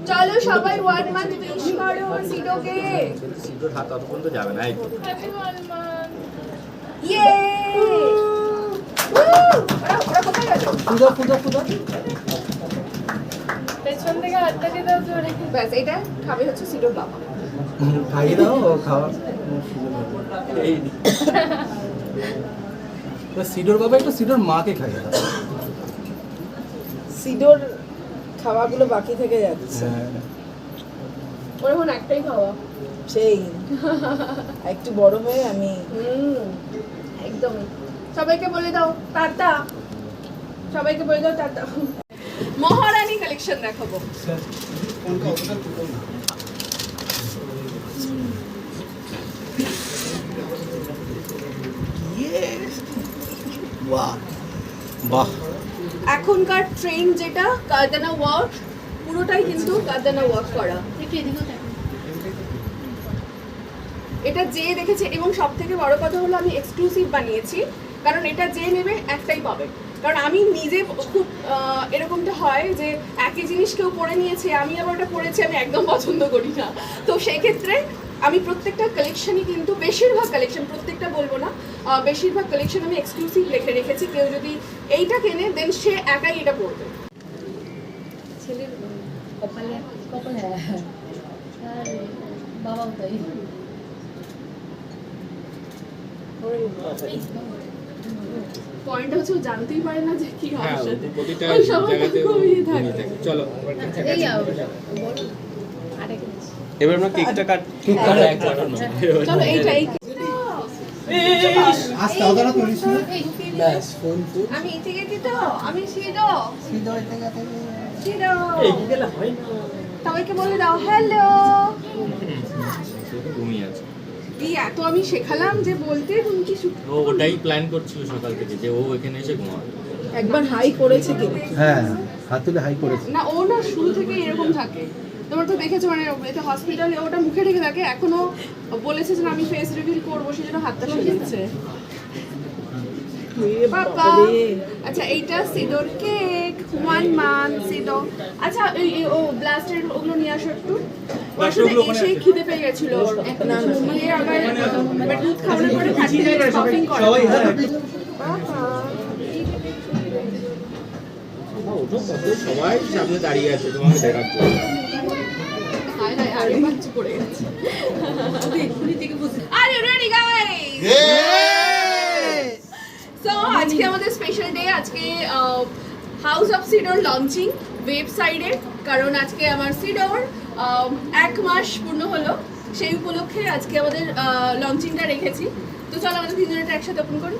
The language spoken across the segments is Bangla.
চলো সবাই 1 মান্থ উইশ করো সিডোকে। সিডোর হাত অত পর্যন্ত যাবে না। এই তো হ্যাপি 1 মান্থ। ইয়ে ওরা কোথায় গেল? ফুদো পেছন থেকে হাতটা দিয়ে দাও জোরে। ব্যাস এটা খাবে হচ্ছে সিডোর বাবা। খাইয়ে দাও ও খাওয়া এই তো সিডোর বাবা একটু সিডোর মাকে খাইয়ে দাও। সিডোর খাওয়াগুলো বাকি থেকে যাচ্ছে ওর এখন একটাই খাওয়া। সেই একটু বড় হয়ে আমি একদম। সবাইকে বলে দাও টাটা, সবাইকে বলে দাও টাটা। মহারানী কালেকশন দেখাবো। বাহ বাহ এখনকার ট্রেন্ড যেটা কারদানা ওয়ার্ক, পুরোটাই কিন্তু কারদানা ওয়ার্ক করা। এটা যে দেখেছে, এবং সব থেকে বড় কথা হলো আমি এক্সক্লুসিভ বানিয়েছি, কারণ এটা যে নেবে একটাই পাবে। কারণ আমি নিজে খুব এরকমটা হয় যে একই জিনিস কেউ পরে নিয়েছে, আমি আবার ওটা পরেছি, আমি একদম পছন্দ করি না। তো সেই ক্ষেত্রে আমি প্রত্যেকটা কালেকশনই কিন্তু, বেশিরভাগ কালেকশন, প্রত্যেকটা বলবো না, বেশিরভাগ কালেকশন আমি এক্সক্লুসিভ রেখে রেখেছি। কেউ যদি এইটা কেনে দেন সে একাই এটা পরবে। ছেলের কপালে হ্যাঁ আর বাবাও তাই। পয়েন্ট হচ্ছে ও জানতেই পারে না যে কি হ্যাঁ, হবে। প্রতিটা ওই সময় জায়গাতে ঘুমিয়ে থাকে। ঘুমিয়ে থাকে। চলো এই বলো আরেক কিছু। এবার আমরা কেকটা কাট কেক আর কাটা এক বাটন না। চলো এইটাই। আস্তে আওদারা করিস না ব্যাস ফোন তো আমি ইতি গেছি তো, আমি সিডো সিডো। এই গেলে হয় না। সবাইকে বলে দাও হ্যালো। শুধু ঘুমিয়ে আছে। এই এত আমি শেখালাম যে বলতে, তুমি কি ও ওটাই প্ল্যান করছিল সকাল থেকে যে ও এখানে এসে ঘুমাবে। একবার হাই করেছে কিন্তু হ্যাঁ হাত তুলে হাই করেছে না, ও না শুরু থেকে এরকম থাকে। তোমরা তো দেখেছো, মানে এটা হসপিটালে ওটা মুখে রেখে থাকে, এখনো বলেছে যে আমি ফেস রিভিল করবো, সেই জন্য হাতটা সরিয়েছে। বাবা আচ্ছা, এইটা সিডোর কেক 1 মান্থ সিডো। আচ্ছা ও ব্লাস্টের ওগুলো নিয়ে আসো একটু। ওর সাথে এসে খিদে পেয়ে গেছিল ওর। মানে আবার দুধ খাওয়ানোর পরে 30 মিনিট শপিং করে। ওঠো, সবাই সামনে দাঁড়িয়ে আছে তোমাকে দেখার জন্য। হায় হায়, আরে বাচ্চা পড়ে গেছে। Are you ready guys? So আজকে আমাদের স্পেশাল ডে। আজকে হাউস অফ সিডোর লঞ্চিং ওয়েবসাইটে, কারণ আজকে আমার সিডোর 1 মাস পূর্ণ হলো, সেই উপলক্ষে আজকে আমাদের লঞ্চিংটা রেখেছি। তো চলো আমাদের তিনজনটা একসাথে ওপেন করি।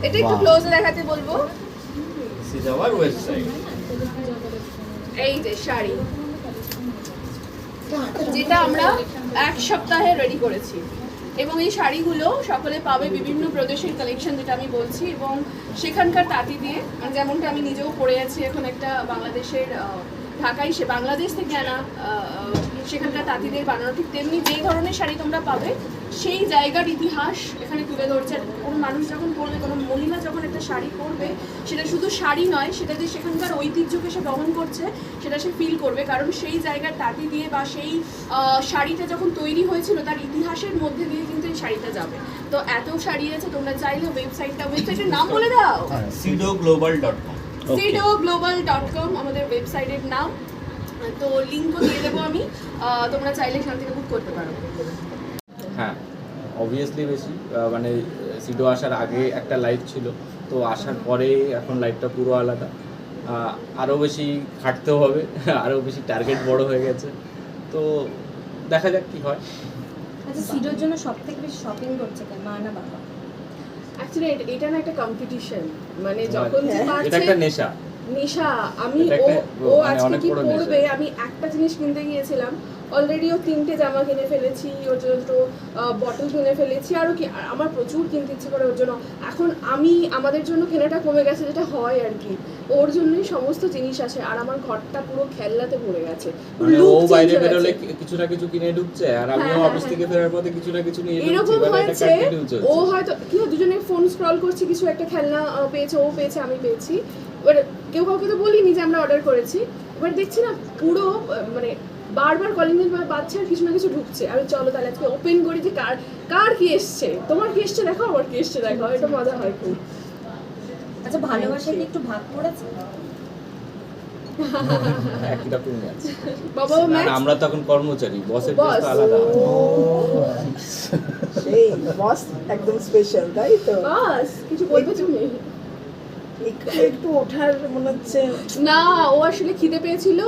এটা একটু ক্লোজে দেখাতে বলবো। This is our website. এই যে শাড়ি, যেটা আমরা 1 সপ্তাহে রেডি করেছি, এবং এই শাড়িগুলো সকলে পাবে বিভিন্ন প্রদেশের কালেকশন, যেটা আমি বলছি, এবং সেখানকার তাঁতি দিয়ে, মানে যেমনটা আমি নিজেও পরে আছি এখন একটা বাংলাদেশের ঢাকায়, সে বাংলাদেশ থেকে আনা সেখানকার তাঁতিদের বানানো, ঠিক তেমনি যেই ধরনের শাড়ি তোমরা পাবে সেই জায়গার ইতিহাস এখানে তুলে ধরছে। আর কোনো মানুষ যখন পরবে, কোনো মহিলা যখন একটা শাড়ি পরবে, সেটা শুধু শাড়ি নয়, সেটা যে সেখানকার ঐতিহ্যকে সে বহন করছে সেটা সে ফিল করবে, কারণ সেই জায়গার তাঁতি দিয়ে বা সেই শাড়িটা যখন তৈরি হয়েছিল তার ইতিহাসের মধ্যে দিয়ে কিন্তু এই শাড়িটা যাবে। তো এত শাড়ি আছে, তোমরা চাইলে ওয়েবসাইটের নাম বলে দাও। sidoglobal.com. sidoglobal.com আমাদের ওয়েবসাইটের নাম। তো লিঙ্কও দিয়ে দেবো আমি, তোমরা চাইলে এখান থেকে বুক করতে পারো। হ্যাঁ, অবভিয়াসলি বেশি মানে সিডো আসার আগে একটা লাইফ ছিল, তো আসার পরে এখন লাইফটা পুরো আলাদা। আরও বেশি খাটতে হবে, আরও বেশি টার্গেট বড় হয়ে গেছে, তো দেখা যাক কি হয়। আচ্ছা সিডোর জন্য সবথেকে বেশি শপিং করছে কেন, মা না বাবা? অ্যাকচুয়ালি এটা না একটা কম্পিটিশন, মানে যখন যে এটা পারছে একটা নেশা। নেশা। আমি এটা একটা ও মানে আজকে অনেক কি বড় পরবে, নেশা। আমি একটা জিনিস কিনতে গিয়েছিলাম, অলরেডি ও 3টে জামা কিনে ফেলেছি, ওর জন্য দুটো বটল কিনে ফেলেছি, আরও কি আমার প্রচুর কিনতে ইচ্ছে করে ওর জন্য। এখন আমাদের জন্য কেনাটা কমে গেছে, যেটা হয় আর কি, ওর জন্যই সমস্ত জিনিস আছে, আর আমার ঘরটা পুরো খেলনাতে ভরে গেছে। মানে Look ও change বাইরে হয়ে বেরোলে গেছে। কিছু না কিছু কিনে ঢুকছে, আর আমিও হ্যাঁ, অফিস হ্যাঁ, থেকে ফেরার পথে কিছু না কিছু নিয়ে ঢুকছি, এরকম মানে এটা হয়েছে কন্টিনিউ চলছে। ও হয়তো কি হয়, দুজনে ফোন স্ক্রল করছি, কিছু একটা খেলনা পেয়েছে, ও পেয়েছে, আমি পেয়েছি, এবার কেউ কাউকে তো বলিনি যে আমরা অর্ডার করেছি, এবার দেখছি না পুরো মানে বারবার কলিং বেল বাজছে আর কিছু না কিছু ঢুকছে। আমি চলো তাহলে আজকে ওপেন করি যে কার কি এসছে, তোমার কি এসছে দেখো, আমার কি এসছে দেখো, এটা মজা হয় খুব। আচ্ছা, ভালোবাসা কি একটু ভাগ পড়েছে? একই রকমই আছে। বাবা না, ম্যাচ না, আমরা তখন কর্মচারী, বসের Boss. তো আলাদা। সেই বস একদম স্পেশাল, তাই তো? বাস কিছু বলবে তুমি? একটু একটু ওঠার মনে হচ্ছে। না, ও আসলে খিদে পেয়েছিল,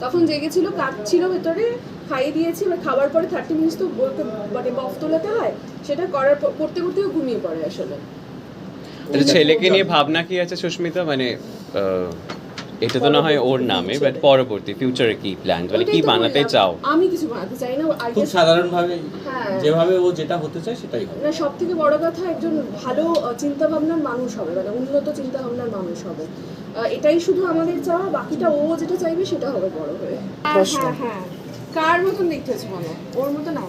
তখন জেগেছিল, কাঁদছিল ভেতরে, খাইয়ে দিয়েছি, এবার খাবার পরে 30 মিনিট তো ওকে মানে বফ তোলাতে হয়, সেটা করতে করতেও ঘুমিয়ে পড়ে আসলে। তাহলে ছেলেকে নিয়ে ভাবনা কি আছে সুস্মিতা, মানে এটা তো না হয় ওর নামে, বাট পরবর্তী ফিউচারে কি প্ল্যান, মানে কি ওইটাই তো বানাতে বললাম, চাও? আমি কিছু বানাতে চাই না, I খুব guess- সাধারণ ভাবে হ্যাঁ। যেভাবে ও যেটা হতে চায় সেটাই হবে। না, সব থেকে বড় কথা একজন ভালো চিন্তা ভাবনার মানুষ হবে, মানে উন্নত চিন্তা ভাবনার মানুষ হবে, এটাই শুধু আমাদের চাওয়া, বাকিটা ও যেটা চাইবে সেটা হবে বড় হয়ে। প্রশ্ন। হ্যাঁ, কার মতন দেখতে হচ্ছে বলো, ওর মতো না।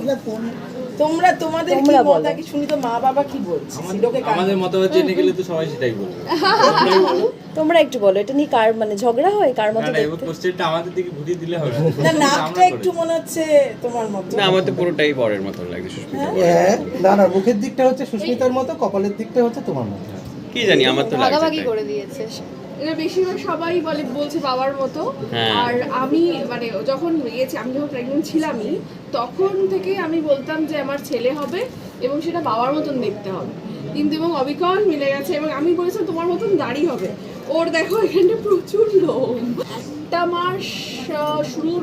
তোমাদের কি মত কি শুনি তো, মা বাবা কি বলছে সিডোকে আমাদের মতামত জেনে গেলে তো সবাই সেটাই বলবে। তোমরাই বলো। তোমরা একটু বলো, এটা নিয়ে কার মানে ঝগড়া হয়, কার না মতো না, এবার দেখতে? কোশ্চেনটা আমাদের দিকে ঘুরিয়ে দিলে হবে না, না। নাকটা আমরা একটু করেছি। মনে হচ্ছে তোমার মতো। না, আমার তো পুরোটাই বরের মতো লাগছে সুস্মিতা। হ্যাঁ, না না, মুখের দিকটা হচ্ছে সুস্মিতার মতো, কপালের দিকটা হচ্ছে তোমার মতো। কি জানি, আমার তো লাগছে তাই। দিয়েছে। এটা বেশিরভাগ সবাই বলছে বাবার মতো। হ্যাঁ। আর আমি মানে যখন আমি যখন প্রেগনেন্ট ছিলামই, তখন থেকে আমি বলতাম যে আমার ছেলে হবে এবং সেটা বাবার মতন দেখতে হবে, কিন্তু এবং অবিকল মিলে গেছে, এবং আমি বলেছিলাম তোমার মতন দাড়ি হবে, ওর দেখো এখানটা প্রচুর লোম। একটা মাস শুরুর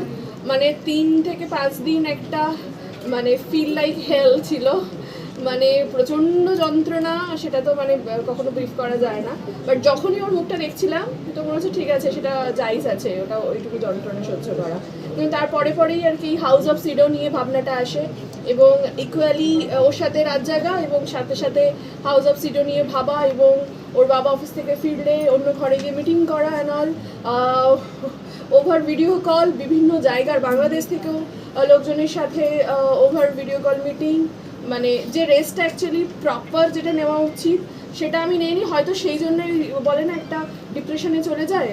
মানে 3 থেকে 5 দিন একটা মানে ফিল লাইক হেল ছিল, মানে প্রচণ্ড যন্ত্রণা, সেটা তো মানে কখনো ব্রিফ করা যায় না, বাট যখনই ওর মুখটা দেখছিলাম তো মনে হচ্ছে ঠিক আছে, সেটা জাইজ আছে, ওটা ওইটুকু যন্ত্রণা সহ্য করা। কিন্তু তারপরেই আর কি হাউস অফ সিডো নিয়ে ভাবনাটা আসে, এবং ইকুয়ালি ওর সাথে রাত জাগা এবং সাথে সাথে হাউস অফ সিডো নিয়ে ভাবা, এবং ওর বাবা অফিস থেকে ফিরলে অন্য ঘরে গিয়ে মিটিং করা and all, over video call, বিভিন্ন জায়গার বাংলাদেশ থেকেও লোকজনের সাথে ওভার ভিডিও কল মিটিং, মানে যে রেস্টটা অ্যাকচুয়ালি প্রপার যেটা নেওয়া উচিত সেটা আমি নেইনি, হয়তো সেই জন্যই বলে না একটা ডিপ্রেশনে চলে যায়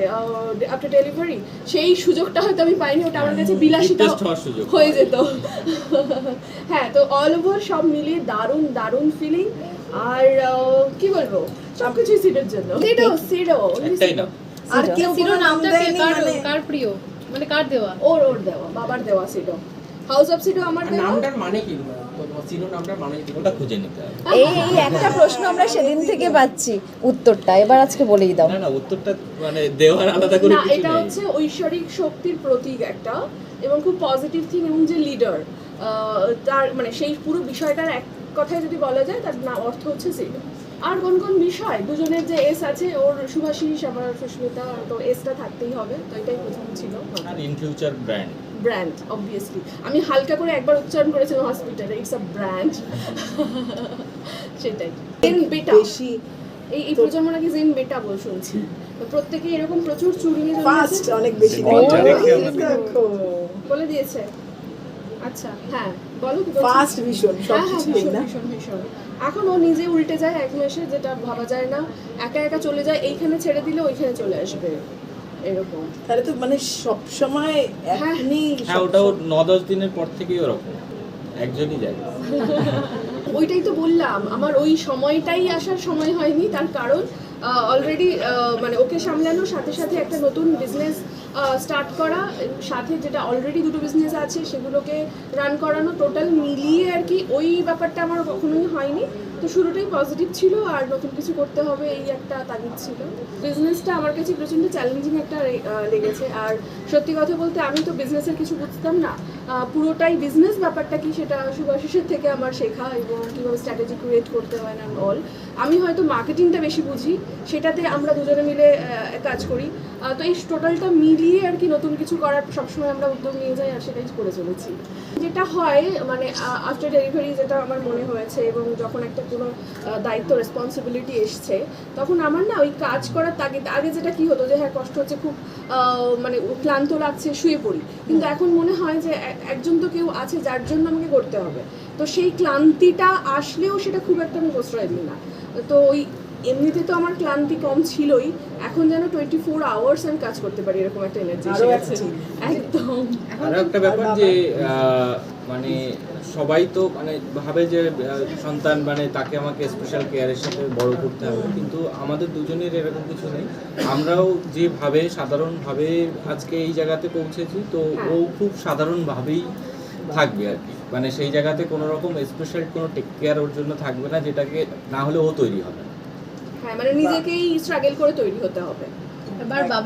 আফটার ডেলিভারি, সেই সুযোগটা হয়তো আমি পাইনি, ওটা আমার কাছে বিলাসিতা Depressed হওয়ার সুযোগ হয়ে যেত। হ্যাঁ, তো অল ওভার সব মিলিয়ে দারুণ দারুণ ফিলিং, আর কি বলবো, সবকিছুই সিডোর জন্য। সিডো একটাই না, আর কেউ সিডো কোনো নাম নামটা দেয়নি মানে? কার প্রিয়, মানে কার দেওয়া? ওর দেওয়া, বাবার দেওয়া সিডো, হাউস অফ সিডো আমার দেওয়া। নামটার মানে কি, সিনো নামটার মানে কি? ওটা খুঁজে নিতে হবে। এই এই একটা প্রশ্ন আমরা সেদিন থেকে পাচ্ছি, উত্তরটা এবার আজকে বলেই দাও। না না, উত্তরটা মানে দেওয়ার আলাদা করে না, কিছু এটা নেই। হচ্ছে ঐশ্বরিক শক্তির প্রতীক একটা, এবং খুব পজিটিভ থিং, এবং যে লিডার তার মানে সেই পুরো বিষয়টার এক কথায় যদি বলা যায় তার না অর্থ হচ্ছে সিডো। আর কোন কোন বিষয়, দুজনের যে এস আছে, ওর সুভাষিস আমার সুস্মিতা, তো এসটা থাকতেই হবে, তো এটাই প্রথম ছিল। আর ইন ফিউচার ব্র্যান্ড অবভিয়াসলি, আমি হালকা করে একবার উচ্চারণ করেছিলাম হসপিটালে, ইটস আ ব্র্যান্ড। সেটাই জেন বেটা, বেশি এই প্রজন্ম নাকি জেন বেটা বল শুনছি, তো প্রত্যেকে এরকম প্রচুর চুল নিয়ে ফাস্ট, অনেক বেশি সিনেমাটা দেখে আমার দেখো বলে দিয়েছে। আচ্ছা, হ্যাঁ বলো কি বলছো? ফাস্ট ভীষণ হ্যাঁ হ্যাঁ, সবকিছুই ভীষণ না। ভীষণ ভীষণ। এখন ও নিজে উল্টে যায় এক মাসে, যেটা ভাবা যায় না, একা একা চলে যায়, এইখানে ছেড়ে দিলে ওইখানে চলে আসবে, এরকম। তাহলে তো মানে সব সময় এখনই হ্যাঁ, ওটাও 9-10 দিনের পর থেকেই ওরকম একজনই যায়। ওইটাই তো বললাম, আমার ওই সময়টাই আসার সময় হয়নি, তার কারণ অলরেডি মানে ওকে সামলানোর সাথে সাথে একটা নতুন বিজনেস স্টার্ট করা, সাথে যেটা অলরেডি দুটো বিজনেস আছে সেগুলোকে রান করানো, টোটাল মিলিয়ে আর কি ওই ব্যাপারটা আমার কখনোই হয়নি। তো শুরুটাই পজিটিভ ছিল, আর নতুন কিছু করতে হবে এই একটা তাগিদ ছিল। বিজনেসটা আমার কাছে প্রচণ্ড চ্যালেঞ্জিং একটা লেগেছে, আর সত্যি কথা বলতে আমি তো বিজনেসের কিছু বুঝতাম না, পুরোটাই বিজনেস ব্যাপারটা কি সেটা শুভাশিসের থেকে আমার শেখা, এবং কীভাবে স্ট্র্যাটেজি ক্রিয়েট করতে হয় না অল। আমি হয়তো মার্কেটিংটা বেশি বুঝি, সেটাতে আমরা দুজনে মিলে কাজ করি। তো এই টোটালটা মিলিয়ে আর কি নতুন কিছু করার সবসময় আমরা উদ্যোগ নিয়ে যাই, আর সেটাই করে চলেছি। যেটা হয় মানে আফটার ডেলিভারি যেটা আমার মনে হয়েছে, এবং যখন একটা কোনো দায়িত্ব রেসপন্সিবিলিটি এসছে, তখন আমার না ওই কাজ করার তাগিদ, আগে যেটা কি হতো যে হ্যাঁ কষ্ট হচ্ছে, খুব মানে ক্লান্ত লাগছে, শুয়ে পড়ি, কিন্তু এখন মনে হয় যে একজন তো কেউ আছে যার জন্য আমাকে করতে হবে, তো সেই ক্লান্তিটা আসলেও সেটা খুব একটা আমি প্রশ্রয় দিই না। তো ওই এমনিতে তো আমার ক্লান্তি কম ছিলই, এখন যেন 24 আওয়ার্স আমি কাজ করতে পারি এরকম একটা এনার্জি আরো আছে একদম। আরও একটা ব্যাপার যে মানে সবাই তো মানে ভাবে যে সন্তান মানে তাকে আমাকে স্পেশাল কেয়ারের সাথে বড় করতে হবে, কিন্তু আমাদের দুজনের এরকম কিছু নেই। আমরাও যেভাবে সাধারণভাবে আজকে এই জায়গাতে পৌঁছেছি, তো ও খুব সাধারণভাবেই থাকবে আর কি, মানে সেই জায়গাতে কোনো রকম স্পেশাল কোনো টেক কেয়ার ওর জন্য থাকবে না, যেটাকে না হলে ও তৈরি হবে না। হ্যাঁ মানে নিজেকেই স্ট্রাগল করে তৈরি হতে হবে। এবার বাবা